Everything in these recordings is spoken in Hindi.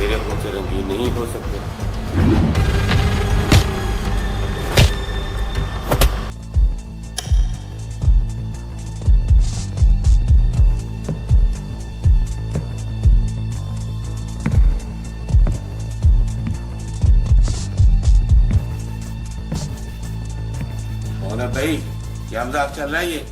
तेरे खून से रंगीन नहीं हो सकते। कौन है भाई? क्या मजाक चल रहा है ये?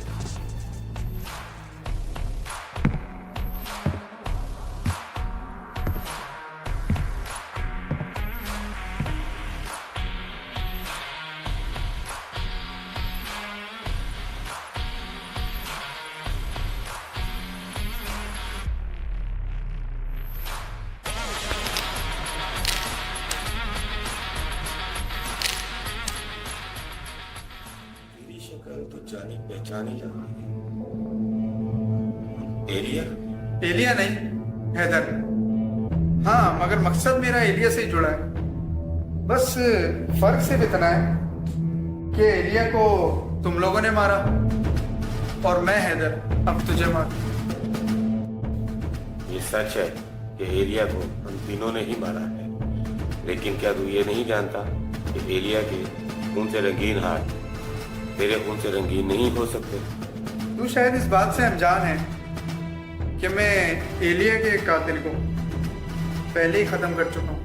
तेरी शक्ल तो जानी पहचानी लग रही है। एलिया? एलिया नहीं, हैदर। हाँ, मगर मकसद मेरा एलिया से ही जुड़ा है। बस फर्क सिर्फ इतना है कि एलिया को तुम लोगों ने मारा और मैं हैदर अब तुझे मार। ये सच है कि एलिया को हम तीनों ने ही मारा है, लेकिन क्या तू ये नहीं जानता कि एलिया के खून से रंगीन हाथ तेरे खून से रंगीन नहीं हो सकते। तू शायद इस बात से अनजान है कि मैं एलिया के कातिल को पहले ही खत्म कर चुका हूँ।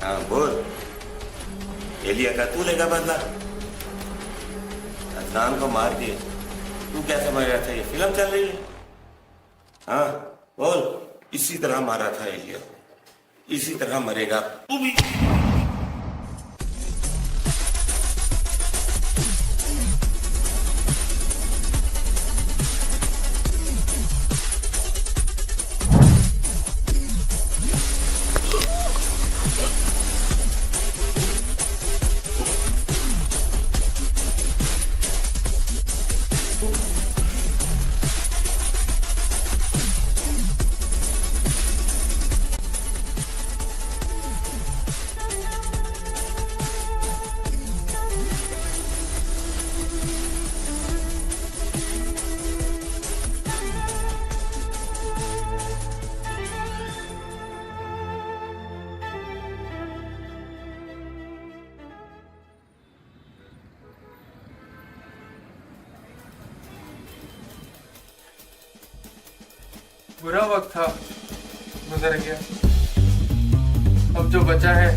हाँ बोल, एलिया का तू लेगा बदला? अदनान को मार दिए, तू क्या समझ रहा था ये फिल्म चल रही है? हाँ बोल, इसी तरह मारा था एलिया, इसी तरह मरेगा तू भी। बुरा वक्त था, गुजर गया। अब जो बचा है